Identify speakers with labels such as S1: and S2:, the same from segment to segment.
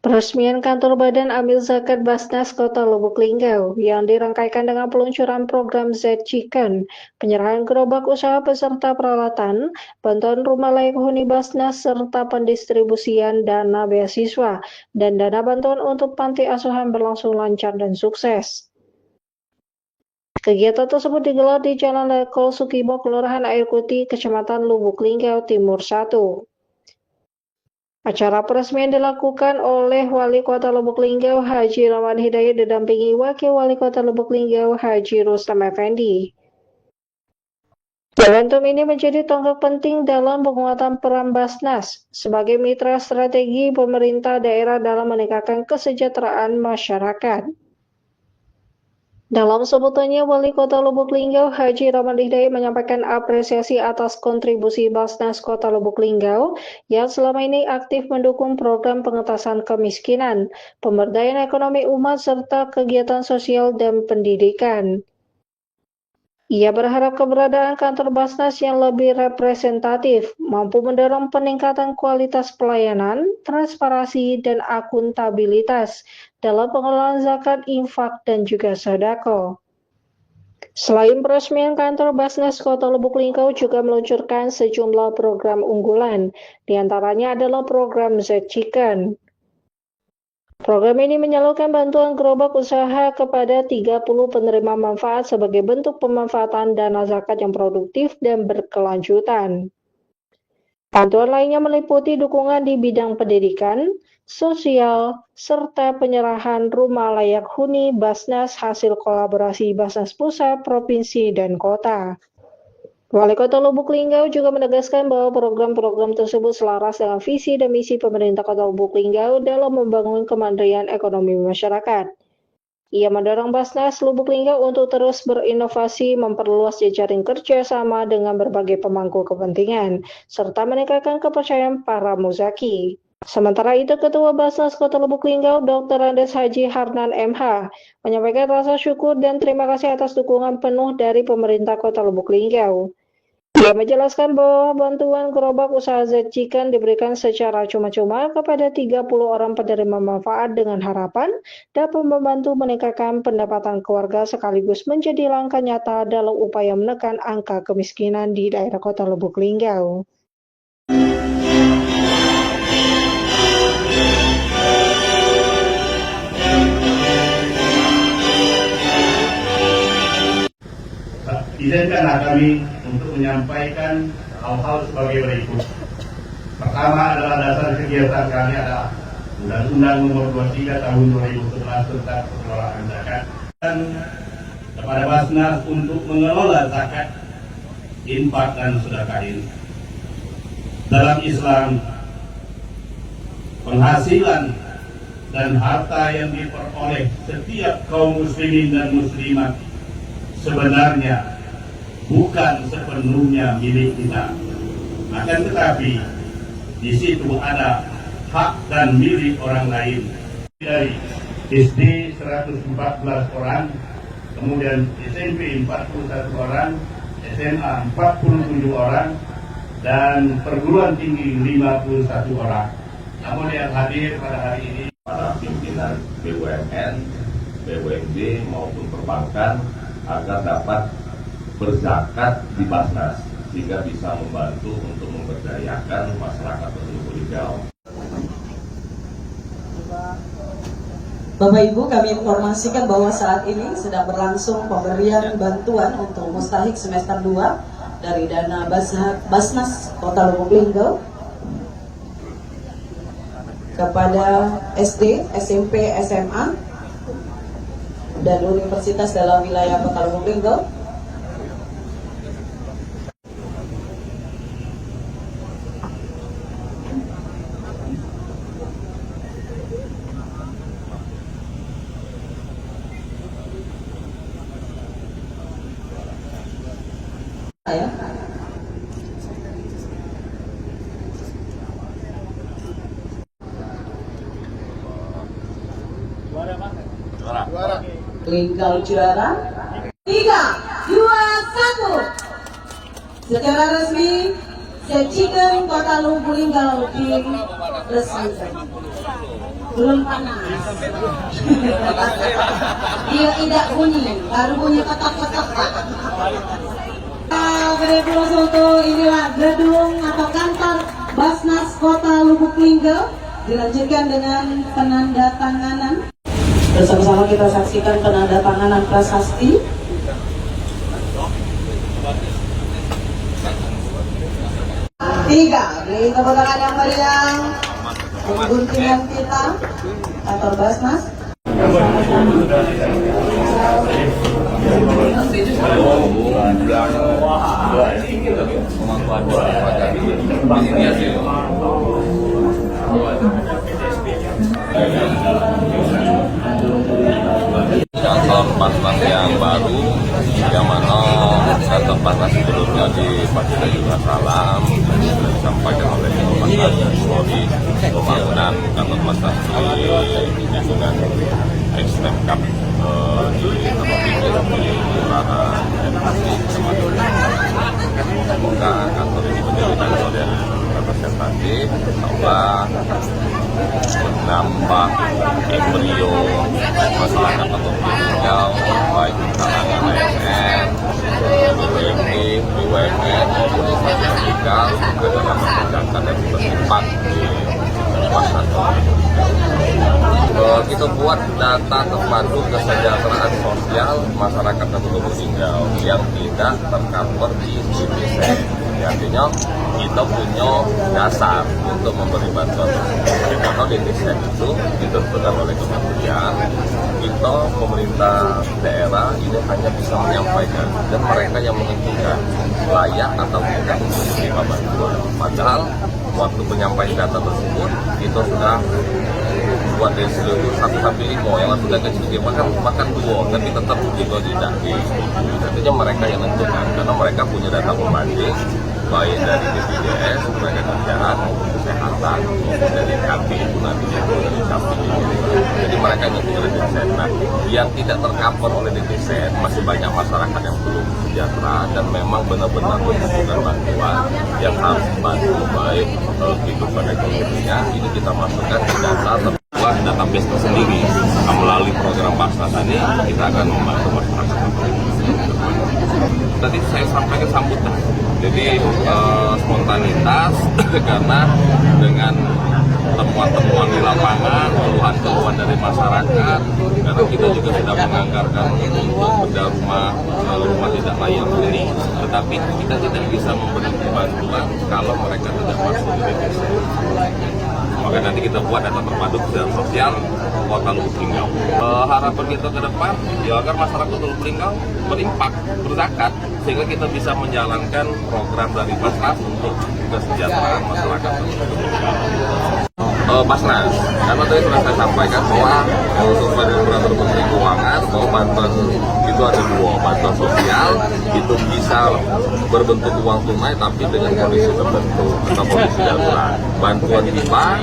S1: Peresmian kantor Badan Amil Zakat Basnas Kota Lubuk Linggau yang dirangkaikan dengan peluncuran program Z-Chicken, penyerahan gerobak usaha beserta peralatan, bantuan rumah layak huni Basnas serta pendistribusian dana beasiswa dan dana bantuan untuk panti asuhan berlangsung lancar dan sukses. Kegiatan tersebut digelar di Jalan Lekol Sukimo, Kelurahan Air Putih, Kecamatan Lubuk Linggau Timur 1. Acara peresmian dilakukan oleh Wali Kota Lubuk Linggau Haji Rahman Hidayat didampingi Wakil Wali Kota Lubuk Linggau Haji Rustam Effendi. Momentum ini menjadi tonggak penting dalam penguatan peran Basnas sebagai mitra strategi pemerintah daerah dalam meningkatkan kesejahteraan masyarakat. Dalam sebutannya, Wali Kota Lubuk Linggau Haji Rahman Hidayat menyampaikan apresiasi atas kontribusi Basnas Kota Lubuk Linggau yang selama ini aktif mendukung program pengentasan kemiskinan, pemberdayaan ekonomi umat, serta kegiatan sosial dan pendidikan. Ia berharap keberadaan kantor Basnas yang lebih representatif mampu mendorong peningkatan kualitas pelayanan, transparansi, dan akuntabilitas dalam pengelolaan zakat, infak, dan juga sedekah. Selain peresmian kantor Basnas Kota Lubuk Linggau juga meluncurkan sejumlah program unggulan, diantaranya adalah program Z-Chicken. Program ini menyalurkan bantuan gerobak usaha kepada 30 penerima manfaat sebagai bentuk pemanfaatan dana zakat yang produktif dan berkelanjutan. Bantuan lainnya meliputi dukungan di bidang pendidikan, sosial, serta penyerahan rumah layak huni Basnas hasil kolaborasi Basnas Pusat, Provinsi, dan Kota. Wali Kota Lubuk Linggau juga menegaskan bahwa program-program tersebut selaras dengan visi dan misi pemerintah Kota Lubuk Linggau dalam membangun kemandirian ekonomi masyarakat. Ia mendorong Basnas Lubuk Linggau untuk terus berinovasi, memperluas jejaring kerjasama dengan berbagai pemangku kepentingan, serta meningkatkan kepercayaan para muzaki. Sementara itu, Ketua Basnas Kota Lubuk Linggau, Dr. Andes Haji Harnan MH, menyampaikan rasa syukur dan terima kasih atas dukungan penuh dari pemerintah Kota Lubuk Linggau. Ia menjelaskan bahwa bantuan gerobak usaha Z-Chicken diberikan secara cuma-cuma kepada 30 orang penerima manfaat dengan harapan dapat membantu meningkatkan pendapatan keluarga sekaligus menjadi langkah nyata dalam upaya menekan angka kemiskinan di daerah Kota Lubuk Linggau.
S2: Izinkanlah kami untuk menyampaikan hal-hal sebagai berikut. Pertama adalah dasar kegiatan kami adalah Undang-Undang Nomor 23 Tahun 2011 tentang pengelolaan zakat dan kepada Basnas untuk mengelola zakat, infak, dan sedekah ini. Dalam Islam, penghasilan dan harta yang diperoleh setiap kaum muslimin dan muslimat sebenarnya bukan sepenuhnya milik kita, akan tetapi di situ ada hak dan milik orang lain. Dari SD 114 orang, kemudian SMP 41 orang, SMA 47 orang, dan perguruan tinggi 51 orang. Namun yang hadir pada hari ini
S3: para pimpinan BUMN, BUMD maupun perbankan agar dapat berzakat di Basnas sehingga bisa membantu untuk memberdayakan masyarakat Lubuk Linggau.
S4: Bapak Ibu, kami informasikan bahwa saat ini sedang berlangsung pemberian bantuan untuk mustahik semester 2 dari dana Basnas Kota Lubuk Linggau kepada SD, SMP, SMA dan universitas dalam wilayah Kota Lubuk Linggau. Ya.
S2: juara.
S4: Linggau juara 3, 2, 1. Secara resmi Z-Chicken Kota Lubuk Linggau diresmikan. belum panas. Dia tidak bunyi, baru bunyi ketok-ketok Pak. Beri aplaus untuk inilah gedung atau kantor Basnas Kota Lubuk Linggau. Dilanjutkan dengan penandatanganan. Bersama-sama kita saksikan penandatanganan prasasti. Tiga, beri tepuk tangan yang meriah. Guntingan kita kantor Basnas.
S3: Kantor Basnas yang baru, yang mana kantor Basnas sebelumnya di Pasir Juga Salam disampaikan oleh Basnas Polri pembangunan kantor Basnas di lingkungan Extreme Cup di tempat pinggir di Kelurahan Edukasi semoga kantor ini menjadi kantor yang representatif, menambah embrio masyarakat atau tinggal baik kalangan ASN, BUMD, BUMN maupun instansi vertikal adalah kebijakan yang bersifat di masyarakat. Kita buat data terpadu kesejahteraan sosial masyarakat Kota Lubuk Linggau yang tidak tercover di DPSN. Artinya kita punya dasar untuk memberi bantuan. Karena DPSN itu ditentukan oleh kementerian, kita pemerintah daerah ini hanya bisa menyampaikan dan mereka yang menentukan layak atau tidak untuk menerima bantuan. Padahal waktu penyampaian data tersebut kita sudah buat dari seluruh 1 sampai 5 yang sudah kecil makan 2 tapi tetap kita tidak disetujui. Artinya mereka yang menentukan karena mereka punya data pembanding baik dari BPJS, tenaga kerjaan maupun kesehatan maupun dari KPI itu nantinya dari KPI. Jadi mereka yang menentukan DPSN. Nah, yang tidak tercover oleh DPSN masih banyak masyarakat yang belum sejahtera dan memang benar-benar membutuhkan bantuan yang harus dibantu baik kehidupan ekonominya. Ini kita masukkan ke database tersendiri. Melalui program Basnas ini kita akan membantu masyarakat. Tadi saya sampaikan sambutan, jadi spontanitas karena dengan temuan-temuan di lapangan, keluhan-keluhan dari masyarakat, karena kita juga sudah menganggarkan untuk bedah rumah tidak layak huni, tetapi kita tidak bisa memberi bantuan kalau mereka tidak masuk di DPSN. Maka nanti kita buat data terpadu kesejahteraan sosial Kota Lubuk Linggau. Harapan kita ke depan, ya agar masyarakat Kota Lubuk Linggau berimpak, berzakat, sehingga kita bisa menjalankan program dari Basnas untuk kesejahteraan masyarakat Kota Lubuk Linggau. Basnas, karena tadi sudah saya sampaikan bahwa untuk Badan Menteri Keuangan bahwa bantuan itu ada 2, bantuan sosial itu bisa berbentuk uang tunai tapi dengan kondisi tertentu atau kondisi darurat. Bantuan hibah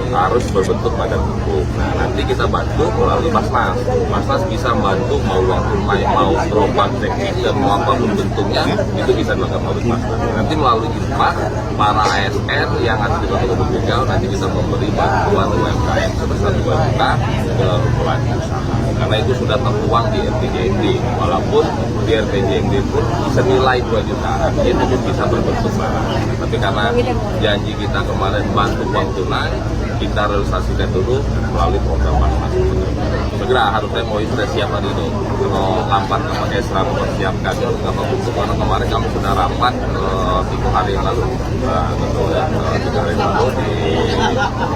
S3: harus berbentuk badan hukum. Nah, nanti kita bantu melalui Basnas. Basnas bisa membantu mau uang tunai, mau berupa cek dan mau apapun bentuknya itu bisa dilakukan melalui Basnas. Nanti melalui hibah para ASN yang ada di Kota Lubuk Linggau nanti bisa memberi bantuan UMKM sebesar 2 juta ke pelaku usaha. Karena itu sudah tertuang di RPJMD, walaupun di RPJMD pun senilai 2 juta, itu pun bisa berbentuk barang. Tapi karena janji kita kemarin bantu uang tunai, kita realisasikan dulu melalui program Basnas. Segera harusnya mau sudah siap hari ini. Kalau lambat pakai Esra mempersiapkan atau untuk karena kemarin kami sudah rapat 3 hari yang lalu, 3 hari yang lalu di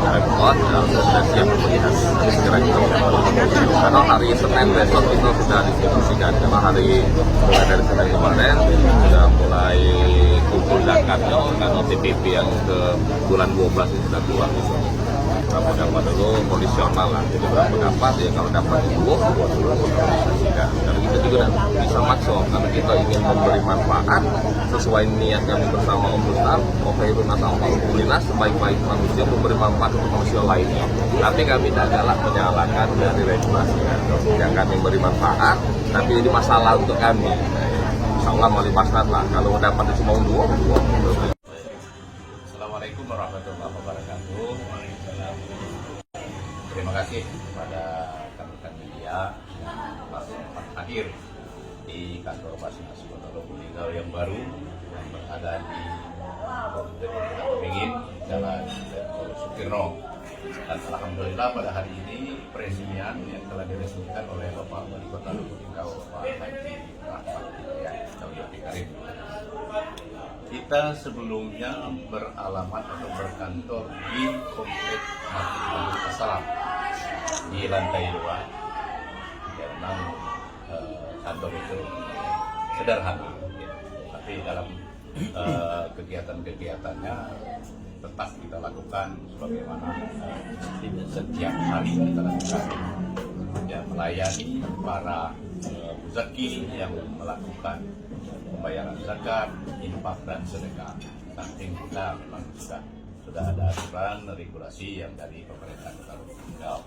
S3: Pemkot sudah siap melihat. Segera kita karena hari Senin besok itu sudah distribusikan karena hari mulai dari Senin kemarin sudah mulai kumpul zakatnya karena TPP yang ke bulan 12 itu sudah keluar. Berapa dapat dulu kondisional lah, jadi berapa dapat ya kalau dapat itu karena kita juga bisa maksud karena kita ingin memberi manfaat sesuai niat kami bersama Om Besar, Khairun atau Alhamdulillah sebaik-baik manusia memberi manfaat untuk manusia lainnya. Tapi kami tidak galak menyalahkan dari regulasi yang kami beri manfaat, tapi jadi masalah untuk kami. Insya Allah melalui Basnas lah, kalau dapat cuma 2. Assalamualaikum warahmatullahi wabarakatuh.
S5: terima kasih kepada rekan-rekan media yang hadir di kantor Basnas Kota Lubuk Linggau yang baru yang berada di Keringin, Jalan Sutirno. Dan alhamdulillah pada hari ini peresmian yang telah diresmikan oleh Bapak Wali Kota Lubuk Linggau, Pak Haji Rahmat Hidayat Karim. Kita sebelumnya beralamat atau berkantor di Komplek Masjid Abdul Assalam di lantai 2. Ya, memang kantor itu sederhana, ya. Tapi dalam kegiatan-kegiatannya tetap kita lakukan sebagaimana setiap hari kita lakukan, ya, melayani para muzaki yang melakukan pembayaran zakat, infak dan sedekah. Samping kita memang sudah ada aturan regulasi yang dari pemerintah Kota Lubuk Linggau.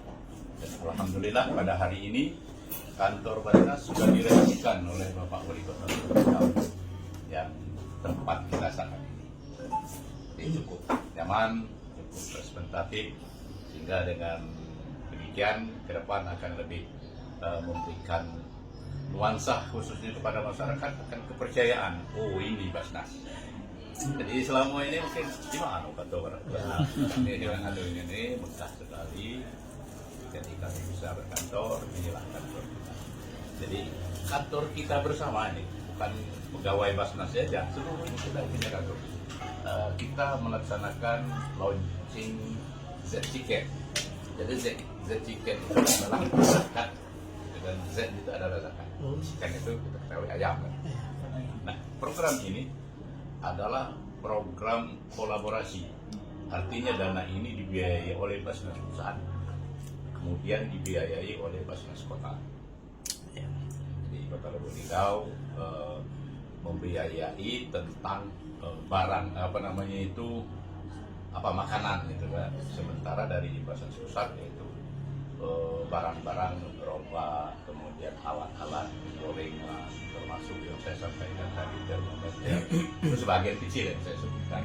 S5: Dan alhamdulillah pada hari ini kantor Basnas sudah diresmikan oleh Bapak Wali Kota Lubuk Linggau yang tempat kita saat ini. Jadi cukup nyaman, cukup representatif, sehingga dengan demikian ke depan akan lebih memberikan nuansa khususnya kepada masyarakat akan kepercayaan. Oh, ini Basnas. Jadi selama ini mungkin gimana kata orang Basnas ini yang ada ini megah sekali. Jadi kami bisa berkantor, inilah kantor kita. Jadi kantor kita bersama ini bukan pegawai Basnas saja, seluruhnya kita punya kantor. Kita melaksanakan launching Z-Ticket. Jadi Z-Ticket itu adalah zakat, dan Z itu adalah zakat. Kan itu kita ketahui ayam kan. Nah, program ini adalah program kolaborasi. Artinya dana ini dibiayai oleh Basnas Pusat, kemudian dibiayai oleh Basnas Kota. Di Kota Lubuk Linggau membiayai tentang barang makanan gitu kan. Sementara dari Basnas Pusat yaitu barang-barang gerobak, kemudian alat-alat gorengan, termasuk yang saya sampaikan tadi termometer, itu sebagian kecil yang saya sebutkan.